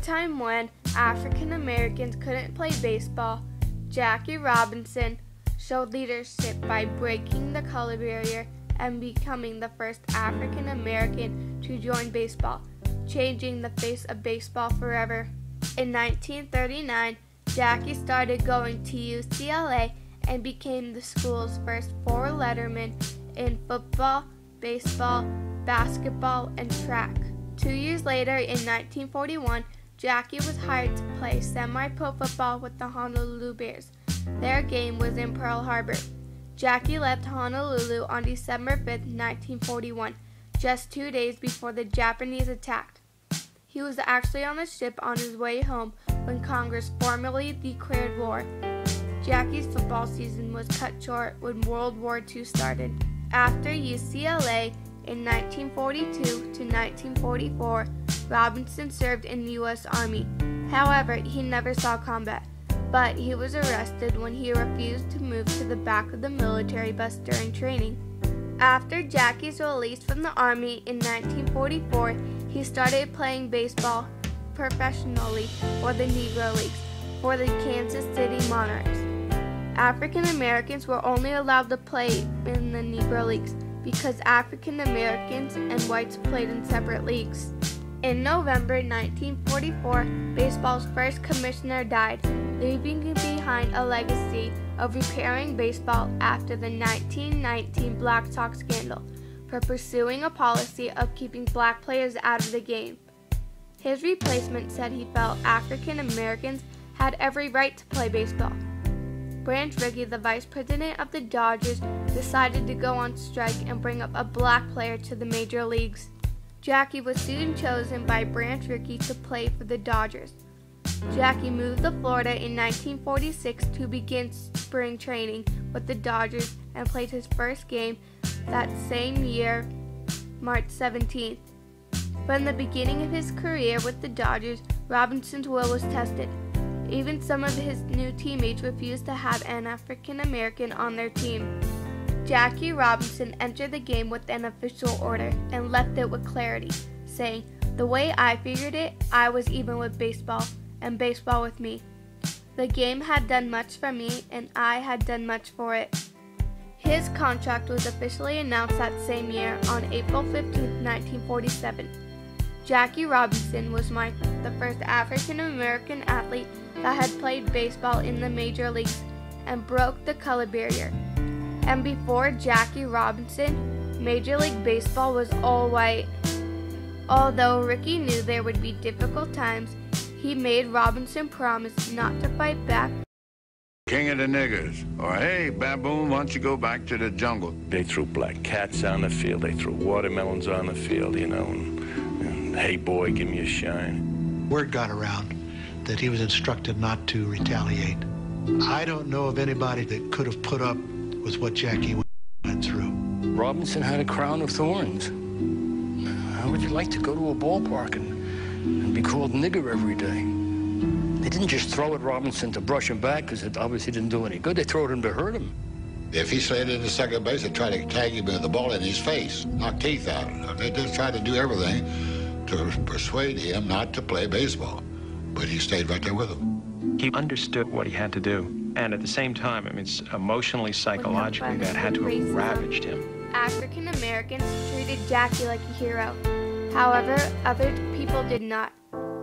time when African Americans couldn't play baseball, Jackie Robinson showed leadership by breaking the color barrier and becoming the first African American to join baseball, changing the face of baseball forever. In 1939, Jackie started going to UCLA and became the school's first four-letterman in football, baseball, basketball, and track. 2 years later, in 1941, Jackie was hired to play semi-pro football with the Honolulu Bears. Their game was in Pearl Harbor. Jackie left Honolulu on December 5, 1941, just 2 days before the Japanese attacked. He was actually on a ship on his way home when Congress formally declared war. Jackie's football season was cut short when World War II started. After UCLA in 1942 to 1944, Robinson served in the U.S. Army. However, he never saw combat, but he was arrested when he refused to move to the back of the military bus during training. After Jackie's release from the Army in 1944, he started playing baseball professionally for the Negro Leagues for the Kansas City Monarchs. African Americans were only allowed to play in the Negro Leagues because African Americans and whites played in separate leagues. In November 1944, baseball's first commissioner died, leaving behind a legacy of repairing baseball after the 1919 Black Sox scandal for pursuing a policy of keeping black players out of the game. His replacement said he felt African Americans had every right to play baseball. Branch Rickey, the vice president of the Dodgers, decided to go on strike and bring up a black player to the major leagues. Jackie was soon chosen by Branch Rickey to play for the Dodgers. Jackie moved to Florida in 1946 to begin spring training with the Dodgers and played his first game that same year, March 17th. From the beginning of his career with the Dodgers, Robinson's will was tested. Even some of his new teammates refused to have an African American on their team. Jackie Robinson entered the game with an official order and left it with clarity, saying, "The way I figured it, I was even with baseball, and baseball with me. The game had done much for me, and I had done much for it." His contract was officially announced that same year on April 15, 1947. Jackie Robinson was the first African American athlete that had played baseball in the major leagues and broke the color barrier. And before Jackie Robinson, Major League Baseball was all white. Although Rickey knew there would be difficult times, he made Robinson promise not to fight back. King of the niggers, or hey, baboon, why don't you go back to the jungle? They threw black cats on the field, they threw watermelons on the field, and hey boy, give me a shine. Word got around that he was instructed not to retaliate. I don't know of anybody that could have put up with what Jackie went through. Robinson had a crown of thorns. How would you like to go to a ballpark and be called nigger every day? They didn't just throw at Robinson to brush him back because it obviously didn't do any good. They threw at him to hurt him. If he slid into second base, they tried to tag him with the ball in his face, knock teeth out. They just tried to do everything to persuade him not to play baseball. But he stayed right there with them. He understood what he had to do. And at the same time, I mean, it's emotionally, psychologically, that had to have ravaged him. African Americans treated Jackie like a hero. However, other people did not.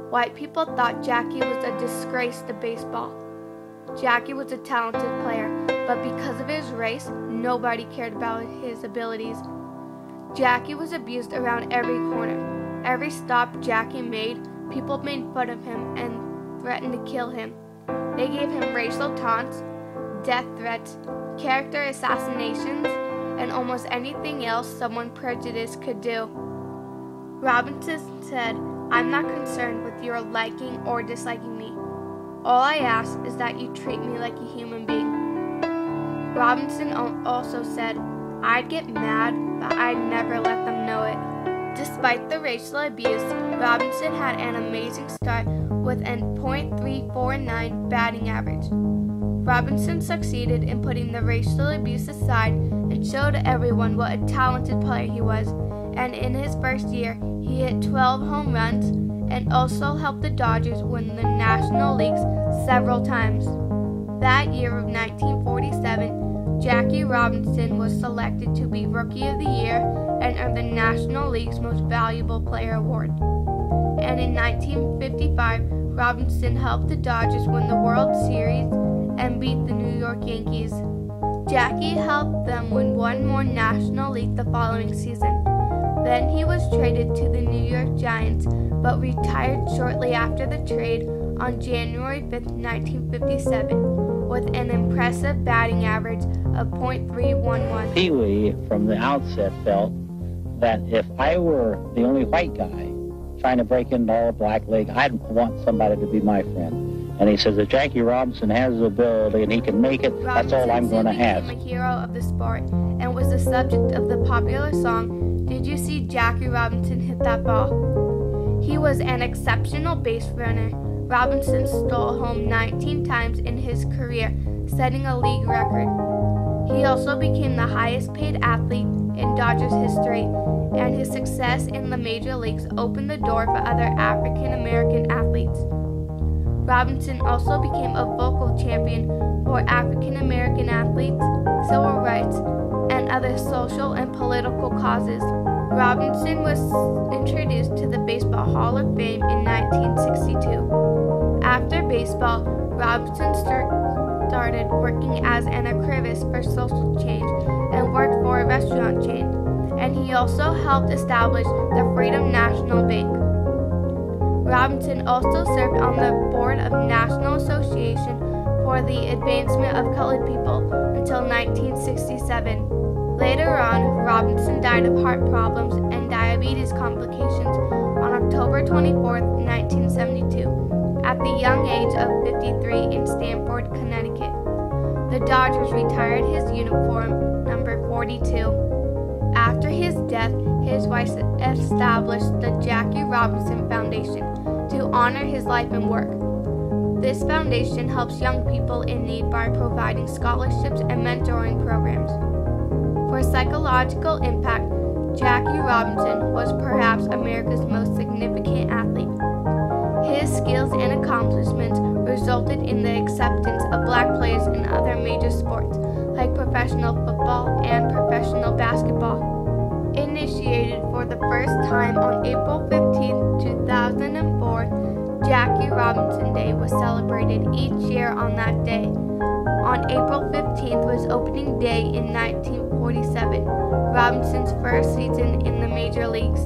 White people thought Jackie was a disgrace to baseball. Jackie was a talented player, but because of his race, nobody cared about his abilities. Jackie was abused around every corner. Every stop Jackie made, people made fun of him and threatened to kill him. They gave him racial taunts, death threats, character assassinations, and almost anything else someone prejudiced could do. Robinson said, "I'm not concerned with your liking or disliking me. All I ask is that you treat me like a human being." Robinson also said, "I'd get mad, but I'd never let them know it." Despite the racial abuse, Robinson had an amazing start with a .349 batting average. Robinson succeeded in putting the racial abuse aside and showed everyone what a talented player he was, and in his first year, he hit 12 home runs and also helped the Dodgers win the National Leagues several times. That year of 1947, Jackie Robinson was selected to be Rookie of the Year and earned the National League's Most Valuable Player award. And in 1955, Robinson helped the Dodgers win the World Series and beat the New York Yankees. Jackie helped them win one more National League the following season. Then he was traded to the New York Giants, but retired shortly after the trade on January 5, 1957, with an impressive batting average of .311. Pee Wee, from the outset, felt that if I were the only white guy trying to break into All Black League, I'd want somebody to be my friend. And he says, if Jackie Robinson has the ability and he can make it, that's all I'm going to ask. Robinson became a hero of the sport and was the subject of the popular song, "Did You See Jackie Robinson Hit That Ball?" He was an exceptional base runner. Robinson stole home 19 times in his career, setting a league record. He also became the highest paid athlete in Dodgers history, and his success in the major leagues opened the door for other African American athletes. Robinson also became a vocal champion for African American athletes, civil rights, and other social and political causes. Robinson was introduced to the Baseball Hall of Fame in 1962. After baseball, Robinson started working as an archivist for social change and worked for a restaurant chain, and he also helped establish the Freedom National Bank. Robinson also served on the board of National Association for the Advancement of Colored People until 1967. Later on, Robinson died of heart problems and diabetes complications on October 24, 1972, at the young age of 53 in Stamford, Connecticut. The Dodgers retired his uniform, number 42. After his death, his wife established the Jackie Robinson Foundation to honor his life and work. This foundation helps young people in need by providing scholarships and mentoring programs. For psychological impact, Jackie Robinson was perhaps America's most significant athlete. His skills and accomplishments resulted in the acceptance of black players in other major sports, like professional football and professional basketball. Initiated for the first time on April 15, 2004, Jackie Robinson Day was celebrated each year on that day. On April 15th was opening day in 1947, Robinson's first season in the major leagues.